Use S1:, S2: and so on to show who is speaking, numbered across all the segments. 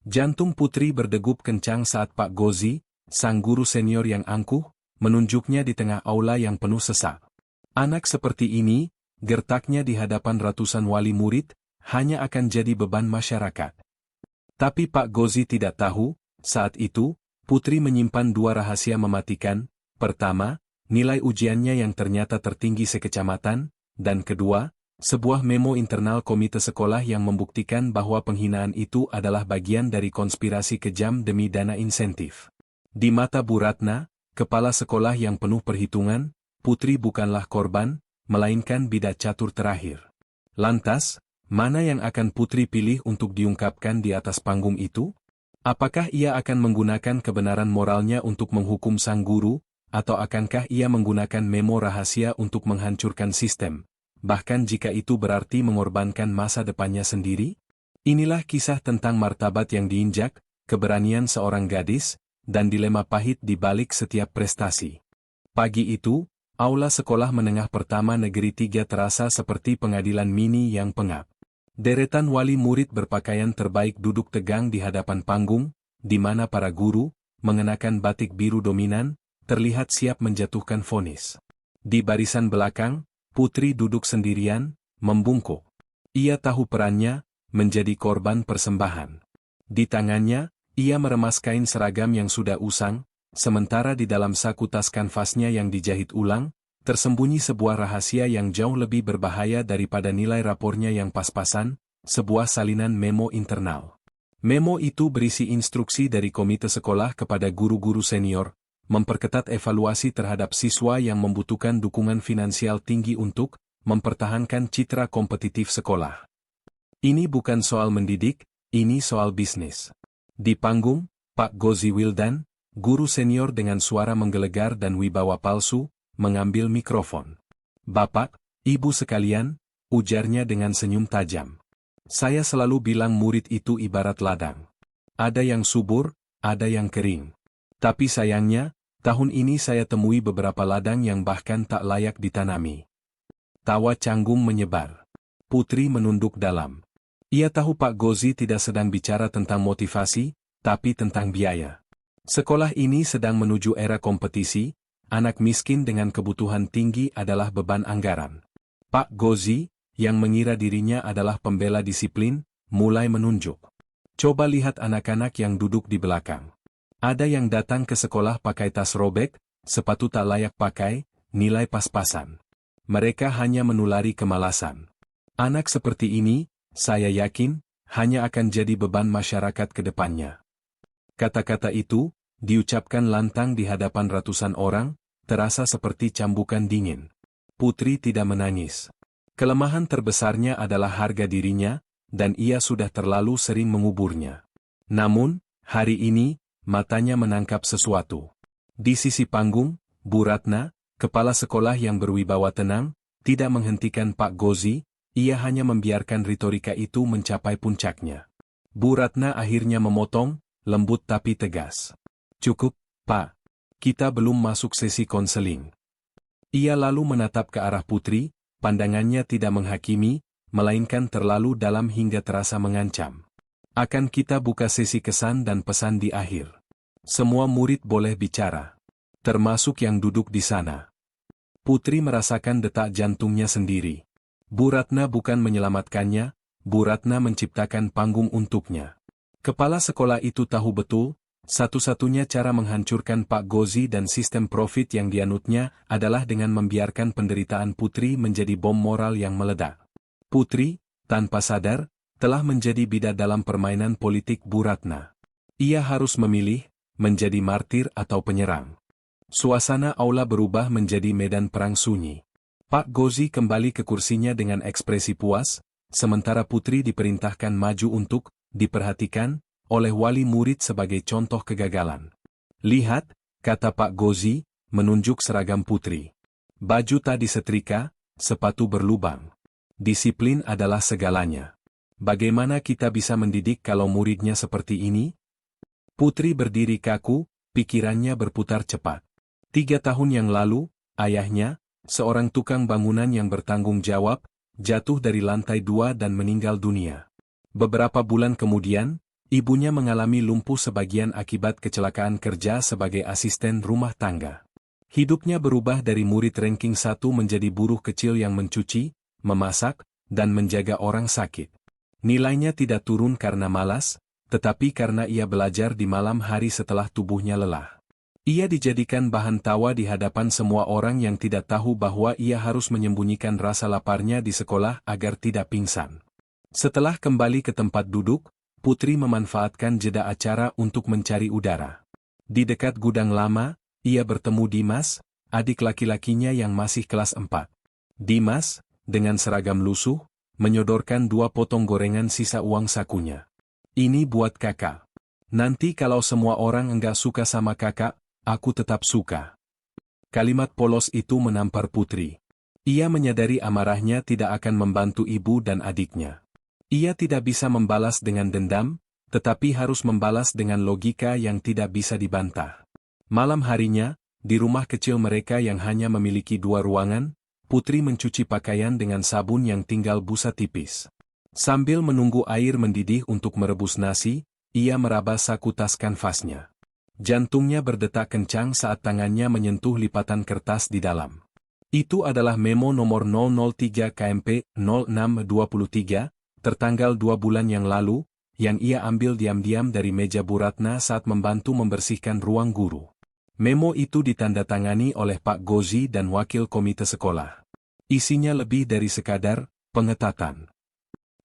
S1: Jantung Putri berdegup kencang saat Pak Gozi, sang guru senior yang angkuh, menunjuknya di tengah aula yang penuh sesak. Anak seperti ini, gertaknya di hadapan ratusan wali murid, hanya akan jadi beban masyarakat. Tapi Pak Gozi tidak tahu, saat itu, Putri menyimpan dua rahasia mematikan. Pertama, nilai ujiannya yang ternyata tertinggi sekecamatan, dan kedua, sebuah memo internal komite sekolah yang membuktikan bahwa penghinaan itu adalah bagian dari konspirasi kejam demi dana insentif. Di mata Bu Ratna, kepala sekolah yang penuh perhitungan, Putri bukanlah korban, melainkan bidak catur terakhir. Lantas, mana yang akan Putri pilih untuk diungkapkan di atas panggung itu? Apakah ia akan menggunakan kebenaran moralnya untuk menghukum sang guru, atau akankah ia menggunakan memo rahasia untuk menghancurkan sistem? Bahkan jika itu berarti mengorbankan masa depannya sendiri? Inilah kisah tentang martabat yang diinjak, keberanian seorang gadis, dan dilema pahit di balik setiap prestasi. Pagi itu, aula sekolah menengah pertama Negeri 3 terasa seperti pengadilan mini yang pengap. Deretan wali murid berpakaian terbaik duduk tegang di hadapan panggung, di mana para guru, mengenakan batik biru dominan, terlihat siap menjatuhkan vonis. Di barisan belakang, Putri duduk sendirian, membungkuk. Ia tahu perannya, menjadi korban persembahan. Di tangannya, ia meremas kain seragam yang sudah usang, sementara di dalam saku tas kanvasnya yang dijahit ulang, tersembunyi sebuah rahasia yang jauh lebih berbahaya daripada nilai rapornya yang pas-pasan, sebuah salinan memo internal. Memo itu berisi instruksi dari komite sekolah kepada guru-guru senior, memperketat evaluasi terhadap siswa yang membutuhkan dukungan finansial tinggi untuk mempertahankan citra kompetitif sekolah. Ini bukan soal mendidik, ini soal bisnis. Di panggung, Pak Gozi Wildan, guru senior dengan suara menggelegar dan wibawa palsu, mengambil mikrofon. "Bapak, Ibu sekalian," ujarnya dengan senyum tajam. "Saya selalu bilang murid itu ibarat ladang. Ada yang subur, ada yang kering. Tapi sayangnya, tahun ini saya temui beberapa ladang yang bahkan tak layak ditanami." Tawa canggung menyebar. Putri menunduk dalam. Ia tahu Pak Gozi tidak sedang bicara tentang motivasi, tapi tentang biaya. Sekolah ini sedang menuju era kompetisi, anak miskin dengan kebutuhan tinggi adalah beban anggaran. Pak Gozi, yang mengira dirinya adalah pembela disiplin, mulai menunjuk. "Coba lihat anak-anak yang duduk di belakang. Ada yang datang ke sekolah pakai tas robek, sepatu tak layak pakai, nilai pas-pasan. Mereka hanya menulari kemalasan. Anak seperti ini, saya yakin, hanya akan jadi beban masyarakat ke depannya." Kata-kata itu, diucapkan lantang di hadapan ratusan orang, terasa seperti cambukan dingin. Putri tidak menangis. Kelemahan terbesarnya adalah harga dirinya, dan ia sudah terlalu sering menguburnya. Namun, hari ini, matanya menangkap sesuatu. Di sisi panggung, Bu Ratna, kepala sekolah yang berwibawa tenang, tidak menghentikan Pak Gozi, ia hanya membiarkan retorika itu mencapai puncaknya. Bu Ratna akhirnya memotong, lembut tapi tegas. "Cukup, Pak. Kita belum masuk sesi konseling." Ia lalu menatap ke arah Putri, pandangannya tidak menghakimi, melainkan terlalu dalam hingga terasa mengancam. "Akan kita buka sesi kesan dan pesan di akhir. Semua murid boleh bicara. Termasuk yang duduk di sana." Putri merasakan detak jantungnya sendiri. Bu Ratna bukan menyelamatkannya, Bu Ratna menciptakan panggung untuknya. Kepala sekolah itu tahu betul, satu-satunya cara menghancurkan Pak Gozi dan sistem profit yang dianutnya adalah dengan membiarkan penderitaan Putri menjadi bom moral yang meledak. Putri, tanpa sadar, telah menjadi bidak dalam permainan politik Bu Ratna. Ia harus memilih, menjadi martir atau penyerang. Suasana aula berubah menjadi medan perang sunyi. Pak Gozi kembali ke kursinya dengan ekspresi puas, sementara Putri diperintahkan maju untuk diperhatikan oleh wali murid sebagai contoh kegagalan. "Lihat," kata Pak Gozi, menunjuk seragam Putri. "Baju tak disetrika, sepatu berlubang. Disiplin adalah segalanya. Bagaimana kita bisa mendidik kalau muridnya seperti ini?" Putri berdiri kaku, pikirannya berputar cepat. 3 tahun yang lalu, ayahnya, seorang tukang bangunan yang bertanggung jawab, jatuh dari lantai 2 dan meninggal dunia. Beberapa bulan kemudian, Ibunya mengalami lumpuh sebagian akibat kecelakaan kerja sebagai asisten rumah tangga. Hidupnya berubah dari murid ranking 1 menjadi buruh kecil yang mencuci, memasak, dan menjaga orang sakit. Nilainya tidak turun karena malas, tetapi karena ia belajar di malam hari setelah tubuhnya lelah. Ia dijadikan bahan tawa di hadapan semua orang yang tidak tahu bahwa ia harus menyembunyikan rasa laparnya di sekolah agar tidak pingsan. Setelah kembali ke tempat duduk, Putri memanfaatkan jeda acara untuk mencari udara. Di dekat gudang lama, ia bertemu Dimas, adik laki-lakinya yang masih kelas 4. Dimas, dengan seragam lusuh, menyodorkan 2 potong gorengan sisa uang sakunya. Ini buat kakak. Nanti kalau semua orang enggak suka sama kakak, aku tetap suka. Kalimat polos itu menampar Putri. Ia menyadari amarahnya tidak akan membantu ibu dan adiknya. Ia tidak bisa membalas dengan dendam, tetapi harus membalas dengan logika yang tidak bisa dibantah. Malam harinya, di rumah kecil mereka yang hanya memiliki 2 ruangan, Putri mencuci pakaian dengan sabun yang tinggal busa tipis. Sambil menunggu air mendidih untuk merebus nasi, ia meraba saku tas kanvasnya. Jantungnya berdetak kencang saat tangannya menyentuh lipatan kertas di dalam. Itu adalah memo nomor 003 KMP 0623, tertanggal 2 bulan yang lalu, yang ia ambil diam-diam dari meja Bu Ratna saat membantu membersihkan ruang guru. Memo itu ditandatangani oleh Pak Gozi dan wakil komite sekolah. Isinya lebih dari sekadar pengetatan.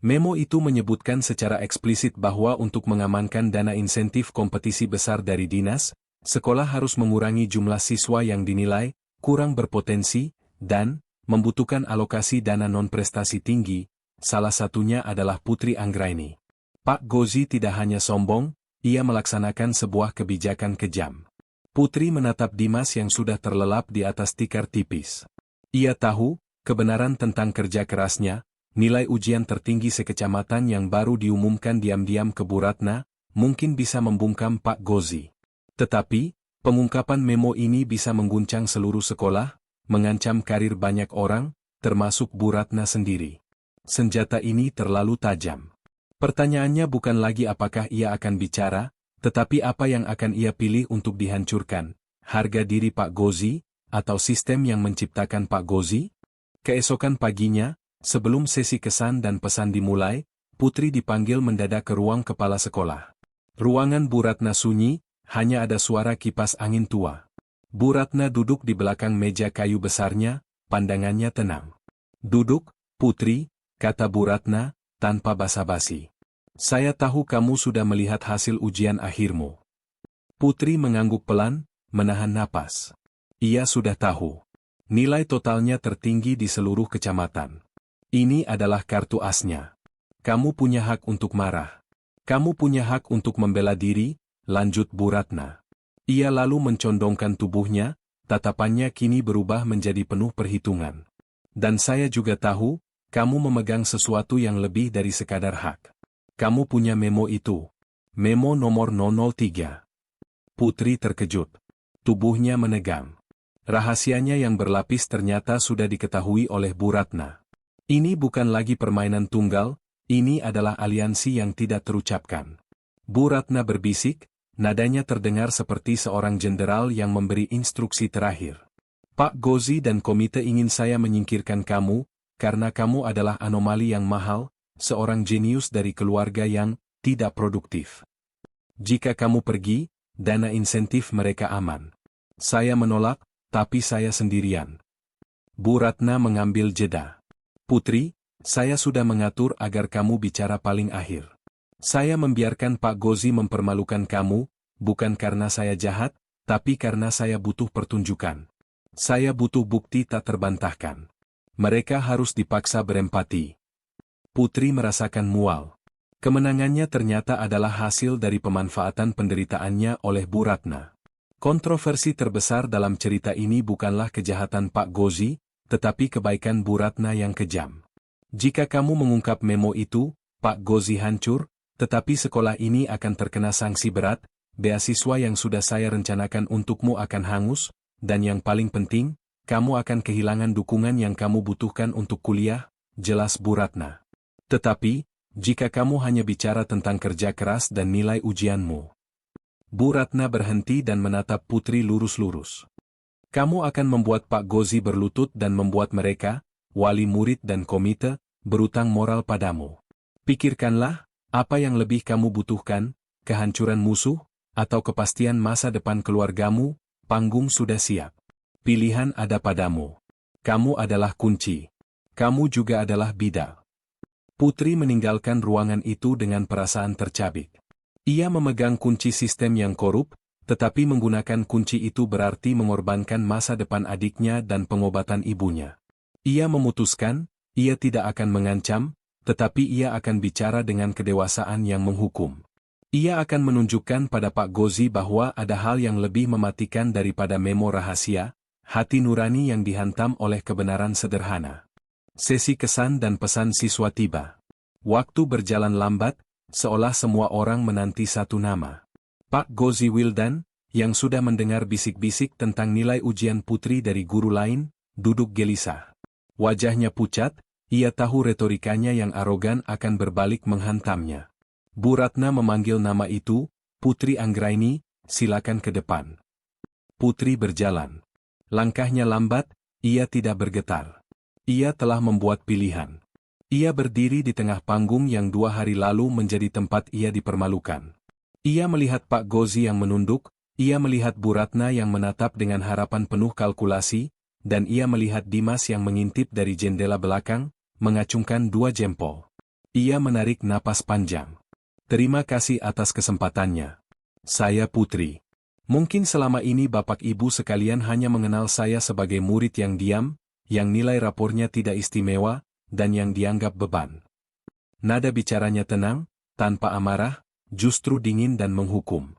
S1: Memo itu menyebutkan secara eksplisit bahwa untuk mengamankan dana insentif kompetisi besar dari dinas, sekolah harus mengurangi jumlah siswa yang dinilai kurang berpotensi dan membutuhkan alokasi dana non-prestasi tinggi, salah satunya adalah Putri Anggraini. Pak Gozi tidak hanya sombong, ia melaksanakan sebuah kebijakan kejam. Putri menatap Dimas yang sudah terlelap di atas tikar tipis. Ia tahu kebenaran tentang kerja kerasnya. Nilai ujian tertinggi sekecamatan yang baru diumumkan diam-diam ke Bu Ratna, mungkin bisa membungkam Pak Gozi. Tetapi, pengungkapan memo ini bisa mengguncang seluruh sekolah, mengancam karir banyak orang, termasuk Bu Ratna sendiri. Senjata ini terlalu tajam. Pertanyaannya bukan lagi apakah ia akan bicara, tetapi apa yang akan ia pilih untuk dihancurkan, harga diri Pak Gozi, atau sistem yang menciptakan Pak Gozi? Keesokan paginya, sebelum sesi kesan dan pesan dimulai, Putri dipanggil mendadak ke ruang kepala sekolah. Ruangan Bu Ratna sunyi, hanya ada suara kipas angin tua. Bu Ratna duduk di belakang meja kayu besarnya, pandangannya tenang. "Duduk, Putri," kata Bu Ratna, tanpa basa-basi. "Saya tahu kamu sudah melihat hasil ujian akhirmu." Putri mengangguk pelan, menahan napas. Ia sudah tahu. Nilai totalnya tertinggi di seluruh kecamatan. Ini adalah kartu asnya. Kamu punya hak untuk marah. Kamu punya hak untuk membela diri, lanjut Bu Ratna. Ia lalu mencondongkan tubuhnya, tatapannya kini berubah menjadi penuh perhitungan. Dan saya juga tahu, kamu memegang sesuatu yang lebih dari sekadar hak. Kamu punya memo itu. Memo nomor 003. Putri terkejut. Tubuhnya menegang. Rahasianya yang berlapis ternyata sudah diketahui oleh Bu Ratna. Ini bukan lagi permainan tunggal, ini adalah aliansi yang tidak terucapkan. Bu Ratna berbisik, nadanya terdengar seperti seorang jenderal yang memberi instruksi terakhir. "Pak Gozi dan komite ingin saya menyingkirkan kamu, karena kamu adalah anomali yang mahal, seorang jenius dari keluarga yang tidak produktif. Jika kamu pergi, dana insentif mereka aman. Saya menolak, tapi saya sendirian." Bu Ratna mengambil jeda. "Putri, saya sudah mengatur agar kamu bicara paling akhir. Saya membiarkan Pak Gozi mempermalukan kamu, bukan karena saya jahat, tapi karena saya butuh pertunjukan. Saya butuh bukti tak terbantahkan. Mereka harus dipaksa berempati." Putri merasakan mual. Kemenangannya ternyata adalah hasil dari pemanfaatan penderitaannya oleh Bu Ratna. Kontroversi terbesar dalam cerita ini bukanlah kejahatan Pak Gozi, tetapi kebaikan Bu Ratna yang kejam. Jika kamu mengungkap memo itu, Pak Gozi hancur, tetapi sekolah ini akan terkena sanksi berat, beasiswa yang sudah saya rencanakan untukmu akan hangus, dan yang paling penting, kamu akan kehilangan dukungan yang kamu butuhkan untuk kuliah, jelas Bu Ratna. Tetapi, jika kamu hanya bicara tentang kerja keras dan nilai ujianmu. Bu Ratna berhenti dan menatap Putri lurus-lurus. Kamu akan membuat Pak Gozi berlutut dan membuat mereka, wali murid dan komite, berutang moral padamu. Pikirkanlah, apa yang lebih kamu butuhkan, kehancuran musuh, atau kepastian masa depan keluargamu, panggung sudah siap. Pilihan ada padamu. Kamu adalah kunci. Kamu juga adalah bidak. Putri meninggalkan ruangan itu dengan perasaan tercabik. Ia memegang kunci sistem yang korup, tetapi menggunakan kunci itu berarti mengorbankan masa depan adiknya dan pengobatan ibunya. Ia memutuskan, ia tidak akan mengancam, tetapi ia akan bicara dengan kedewasaan yang menghukum. Ia akan menunjukkan pada Pak Gozi bahwa ada hal yang lebih mematikan daripada memo rahasia, hati nurani yang dihantam oleh kebenaran sederhana. Sesi kesan dan pesan siswa tiba. Waktu berjalan lambat, seolah semua orang menanti satu nama. Pak Gozi Wildan, yang sudah mendengar bisik-bisik tentang nilai ujian Putri dari guru lain, duduk gelisah. Wajahnya pucat, ia tahu retorikanya yang arogan akan berbalik menghantamnya. Bu Ratna memanggil nama itu, Putri Anggraini, silakan ke depan. Putri berjalan. Langkahnya lambat, ia tidak bergetar. Ia telah membuat pilihan. Ia berdiri di tengah panggung yang 2 hari lalu menjadi tempat ia dipermalukan. Ia melihat Pak Gozi yang menunduk, ia melihat Bu Ratna yang menatap dengan harapan penuh kalkulasi, dan ia melihat Dimas yang mengintip dari jendela belakang, mengacungkan 2 jempol. Ia menarik napas panjang. Terima kasih atas kesempatannya. Saya Putri. Mungkin selama ini Bapak Ibu sekalian hanya mengenal saya sebagai murid yang diam, yang nilai rapornya tidak istimewa, dan yang dianggap beban. Nada bicaranya tenang, tanpa amarah, justru dingin dan menghukum.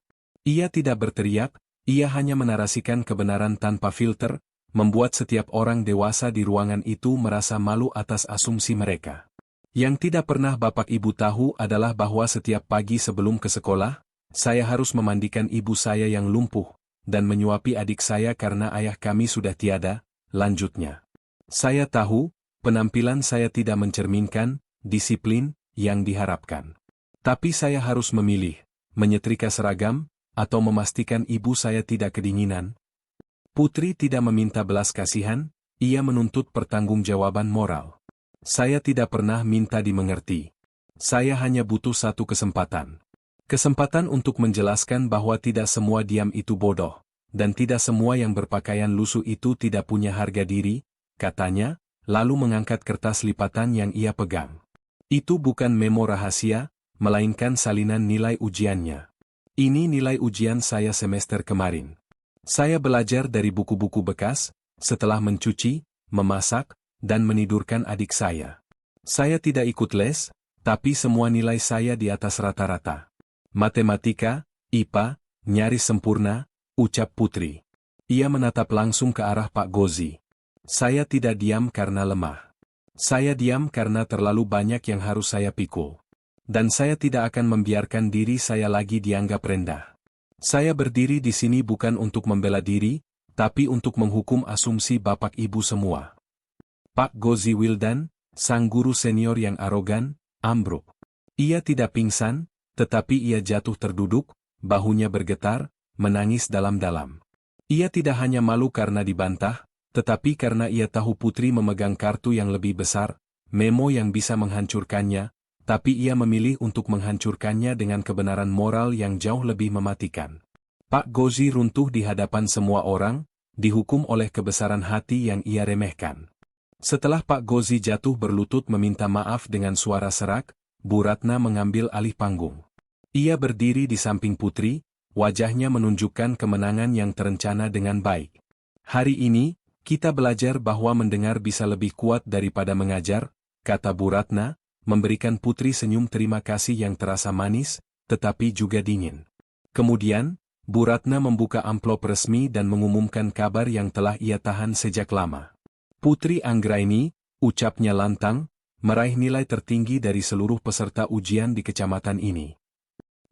S1: Ia tidak berteriak, ia hanya menarasikan kebenaran tanpa filter, membuat setiap orang dewasa di ruangan itu merasa malu atas asumsi mereka. Yang tidak pernah Bapak Ibu tahu adalah bahwa setiap pagi sebelum ke sekolah, saya harus memandikan ibu saya yang lumpuh, dan menyuapi adik saya karena ayah kami sudah tiada, lanjutnya. Saya tahu, penampilan saya tidak mencerminkan disiplin yang diharapkan. Tapi saya harus memilih, menyetrika seragam, atau memastikan ibu saya tidak kedinginan. Putri tidak meminta belas kasihan, ia menuntut pertanggungjawaban moral. Saya tidak pernah minta dimengerti. Saya hanya butuh satu kesempatan. Kesempatan untuk menjelaskan bahwa tidak semua diam itu bodoh, dan tidak semua yang berpakaian lusuh itu tidak punya harga diri, katanya, lalu mengangkat kertas lipatan yang ia pegang. Itu bukan memo rahasia, melainkan salinan nilai ujiannya. Ini nilai ujian saya semester kemarin. Saya belajar dari buku-buku bekas, setelah mencuci, memasak, dan menidurkan adik saya. Saya tidak ikut les, tapi semua nilai saya di atas rata-rata. Matematika, IPA, nyaris sempurna, ucap Putri. Ia menatap langsung ke arah Pak Gozi. Saya tidak diam karena lemah. Saya diam karena terlalu banyak yang harus saya pikul. Dan saya tidak akan membiarkan diri saya lagi dianggap rendah. Saya berdiri di sini bukan untuk membela diri, tapi untuk menghukum asumsi Bapak Ibu semua. Pak Gozi Wildan, sang guru senior yang arogan, ambruk. Ia tidak pingsan, tetapi ia jatuh terduduk, bahunya bergetar, menangis dalam-dalam. Ia tidak hanya malu karena dibantah, tetapi karena ia tahu Putri memegang kartu yang lebih besar, memo yang bisa menghancurkannya, tapi ia memilih untuk menghancurkannya dengan kebenaran moral yang jauh lebih mematikan. Pak Gozi runtuh di hadapan semua orang, dihukum oleh kebesaran hati yang ia remehkan. Setelah Pak Gozi jatuh berlutut meminta maaf dengan suara serak, Bu Ratna mengambil alih panggung. Ia berdiri di samping Putri, wajahnya menunjukkan kemenangan yang terencana dengan baik. Hari ini, kita belajar bahwa mendengar bisa lebih kuat daripada mengajar, kata Bu Ratna, memberikan Putri senyum terima kasih yang terasa manis, tetapi juga dingin. Kemudian, Bu Ratna membuka amplop resmi dan mengumumkan kabar yang telah ia tahan sejak lama. Putri Anggraini, ucapnya lantang, meraih nilai tertinggi dari seluruh peserta ujian di kecamatan ini.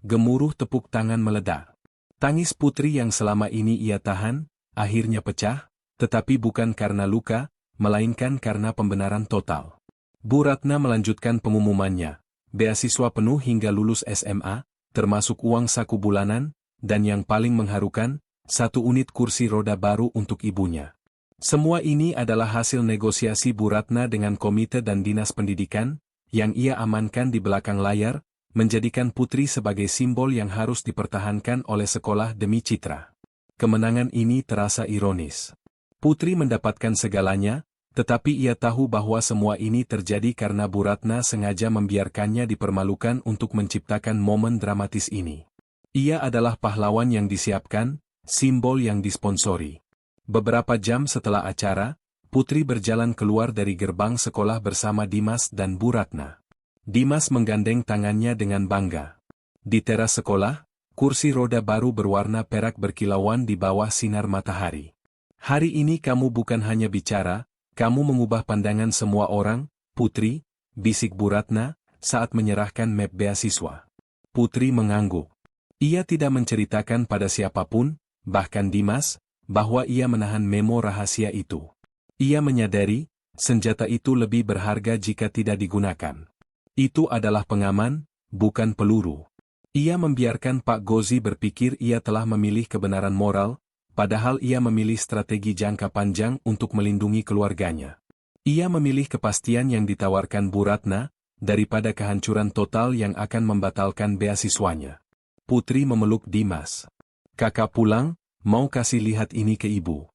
S1: Gemuruh tepuk tangan meledak. Tangis Putri yang selama ini ia tahan, akhirnya pecah, tetapi bukan karena luka, melainkan karena pembenaran total. Bu Ratna melanjutkan pengumumannya. beasiswa penuh hingga lulus SMA, termasuk uang saku bulanan, dan yang paling mengharukan, 1 unit kursi roda baru untuk ibunya. Semua ini adalah hasil negosiasi Bu Ratna dengan komite dan dinas pendidikan, yang ia amankan di belakang layar, menjadikan Putri sebagai simbol yang harus dipertahankan oleh sekolah demi citra. Kemenangan ini terasa ironis. Putri mendapatkan segalanya, tetapi ia tahu bahwa semua ini terjadi karena Bu Ratna sengaja membiarkannya dipermalukan untuk menciptakan momen dramatis ini. Ia adalah pahlawan yang disiapkan, simbol yang disponsori. Beberapa jam setelah acara, Putri berjalan keluar dari gerbang sekolah bersama Dimas dan Bu Ratna. Dimas menggandeng tangannya dengan bangga. Di teras sekolah, kursi roda baru berwarna perak berkilauan di bawah sinar matahari. Hari ini kamu bukan hanya bicara, kamu mengubah pandangan semua orang, Putri, bisik Bu Ratna, saat menyerahkan map beasiswa. Putri mengangguk. Ia tidak menceritakan pada siapapun, bahkan Dimas, bahwa ia menahan memo rahasia itu. Ia menyadari, senjata itu lebih berharga jika tidak digunakan. Itu adalah pengaman, bukan peluru. Ia membiarkan Pak Gozi berpikir ia telah memilih kebenaran moral, padahal ia memilih strategi jangka panjang untuk melindungi keluarganya. Ia memilih kepastian yang ditawarkan Bu Ratna, daripada kehancuran total yang akan membatalkan beasiswanya. Putri memeluk Dimas. Kakak pulang, mau kasih lihat ini ke ibu.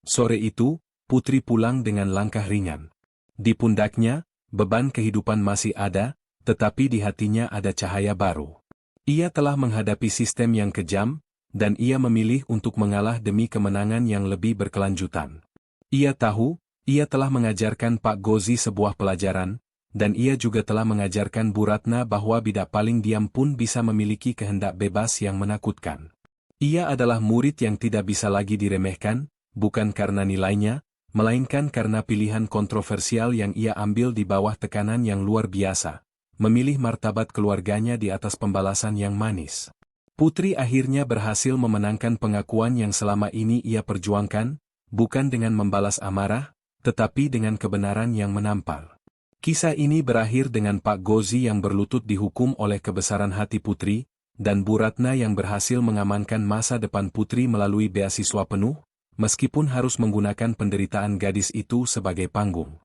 S1: Sore itu, Putri pulang dengan langkah ringan. Di pundaknya, beban kehidupan masih ada, tetapi di hatinya ada cahaya baru. Ia telah menghadapi sistem yang kejam, dan ia memilih untuk mengalah demi kemenangan yang lebih berkelanjutan. Ia tahu, ia telah mengajarkan Pak Gozi sebuah pelajaran, dan ia juga telah mengajarkan Bu Ratna bahwa bidak paling diam pun bisa memiliki kehendak bebas yang menakutkan. Ia adalah murid yang tidak bisa lagi diremehkan, bukan karena nilainya, melainkan karena pilihan kontroversial yang ia ambil di bawah tekanan yang luar biasa, memilih martabat keluarganya di atas pembalasan yang manis. Putri akhirnya berhasil memenangkan pengakuan yang selama ini ia perjuangkan, bukan dengan membalas amarah, tetapi dengan kebenaran yang menampar. Kisah ini berakhir dengan Pak Gozi yang berlutut dihukum oleh kebesaran hati Putri, dan Bu Ratna yang berhasil mengamankan masa depan Putri melalui beasiswa penuh, meskipun harus menggunakan penderitaan gadis itu sebagai panggung.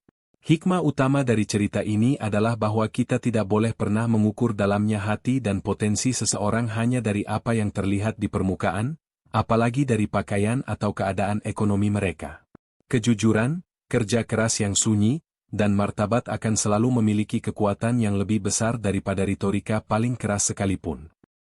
S1: Hikmah utama dari cerita ini adalah bahwa kita tidak boleh pernah mengukur dalamnya hati dan potensi seseorang hanya dari apa yang terlihat di permukaan, apalagi dari pakaian atau keadaan ekonomi mereka. Kejujuran, kerja keras yang sunyi, dan martabat akan selalu memiliki kekuatan yang lebih besar daripada retorika paling keras sekalipun.